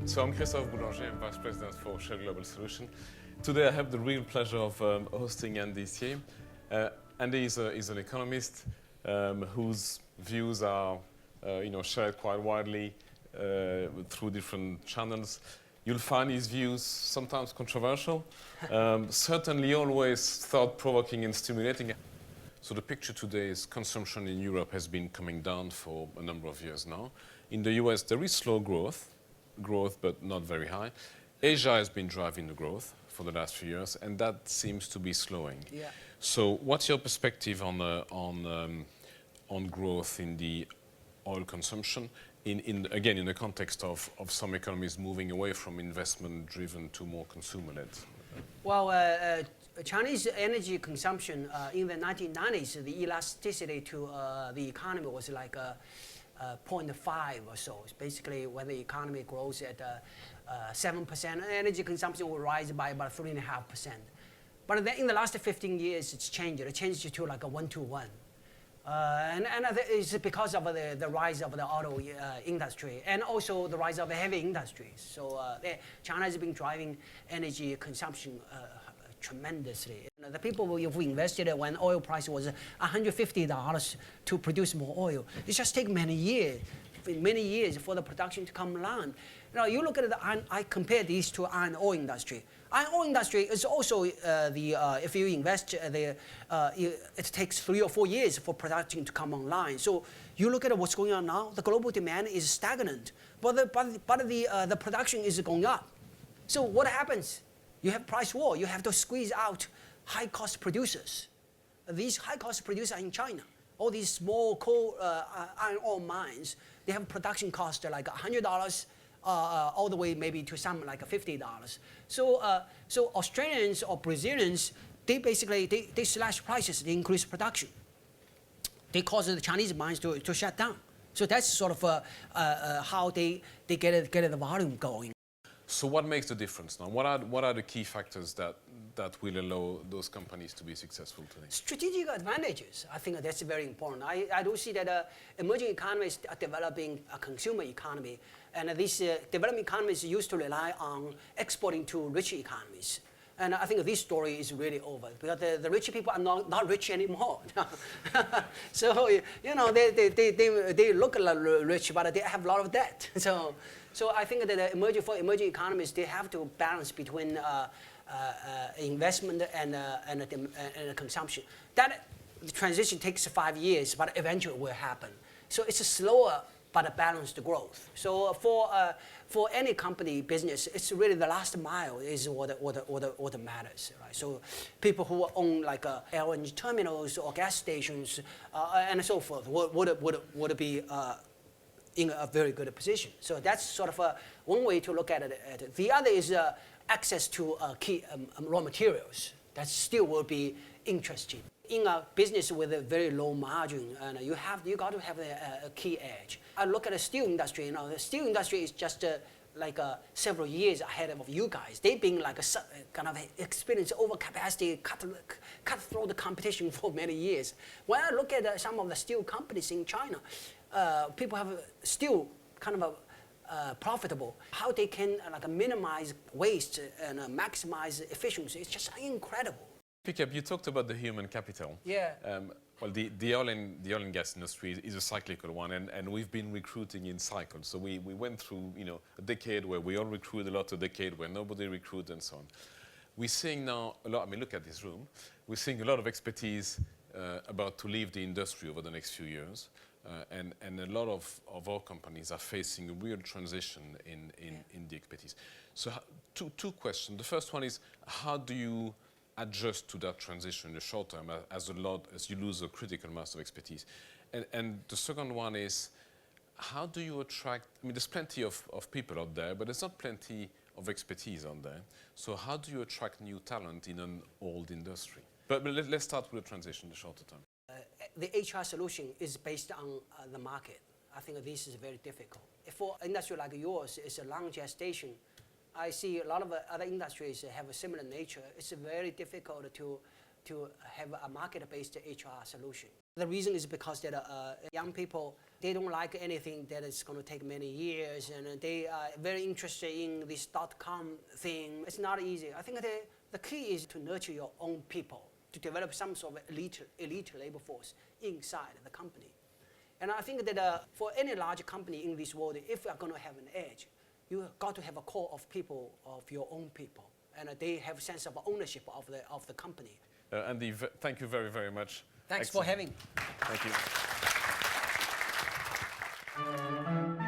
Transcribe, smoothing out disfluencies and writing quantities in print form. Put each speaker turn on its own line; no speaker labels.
So I'm Christophe Boulanger, Vice President for Shell Global Solution. Today I have the real pleasure of hosting Andy Xie. Andy is an economist whose views are shared quite widely through different channels. You'll find his views sometimes controversial, certainly always thought-provoking and stimulating. So the picture today is consumption in Europe has been coming down for a number of years now. In the US there is slow growth but not very high. Asia has been driving the growth for the last few years, and that seems to be slowing.
Yeah.
So what's your perspective on growth in the oil consumption, again in the context of some economies moving away from investment driven to more consumer-led?
Well, Chinese energy consumption in the 1990s, the elasticity to the economy was like 0.5 or so. It's basically when the economy grows at 7%, energy consumption will rise by about 3.5%. But then in the last 15 years, it's changed. It changed to like a 1-to-1. And it's because of the rise of the auto industry and also the rise of the heavy industries. So China has been driving energy consumption tremendously. The people who invested when oil price was $150 to produce more oil, it just takes many years for the production to come along. Now you look at I compare these to iron ore industry. Iron ore industry is also if you invest it takes 3 or 4 years for production to come online. So you look at what's going on now. The global demand is stagnant, but the production is going up. So what happens? You have price war. You have to squeeze out high-cost producers. These high-cost producers are in China. All these small coal iron ore mines, they have production cost like $100 all the way maybe to some like $50. So Australians or Brazilians, they basically they slash prices, they increase production. They cause the Chinese mines to shut down. So that's sort of how they get the volume going.
So what makes the difference now? What are the key factors that will allow those companies to be successful today?
Strategic advantages. I think that's very important. I do see that emerging economies are developing a consumer economy, and these developing economies used to rely on exporting to rich economies. And I think this story is really over because the rich people are not rich anymore. So they look rich, but they have a lot of debt. So I think that for emerging economies, they have to balance between investment and consumption. That transition takes 5 years, but eventually will happen. So it's a slower but a balanced growth. So for any company business, it's really the last mile is what matters, right? So people who own like LNG terminals or gas stations and so forth would be in a very good position. So that's sort of one way to look at it. The other is access to key raw materials. That still will be interesting. In a business with a very low margin, and you got to have a key edge. I look at the steel industry. The steel industry is just like several years ahead of you guys. They've been like kind of experienced overcapacity, cutthroat competition for many years. When I look at some of the steel companies in China, people have still kind of profitable. How they can minimize waste and maximize efficiency, it's just incredible.
Pickup, you talked about the human capital.
Yeah.
Well, the oil and gas industry is a cyclical one, and we've been recruiting in cycles. So we went through a decade where we all recruit a lot, a decade where nobody recruited, and so on. We're seeing now a lot. I mean, look at this room. We're seeing a lot of expertise about to leave the industry over the next few years, and a lot of our companies are facing a real transition in the expertise. So two questions. The first one is, how do you adjust to that transition in the short term as you lose a critical mass of expertise? And the second one is, how do you attract, I mean, there's plenty of people out there, but there's not plenty of expertise out there. So how do you attract new talent in an old industry? But let's start with the transition, the shorter term.
The HR solution is based on the market. I think this is very difficult. For an industry like yours, it's a long gestation. I see a lot of other industries have a similar nature. It's very difficult to have a market-based HR solution. The reason is because that young people, they don't like anything that is going to take many years, and they are very interested in this .com thing. It's not easy. I think the key is to nurture your own people, to develop some sort of elite labor force inside the company. And I think that for any large company in this world, if you are going to have an edge, you got to have a core of people, of your own people, and they have a sense of ownership of the company.
Andy, thank you very, very much.
Thanks for having me.
Thank you.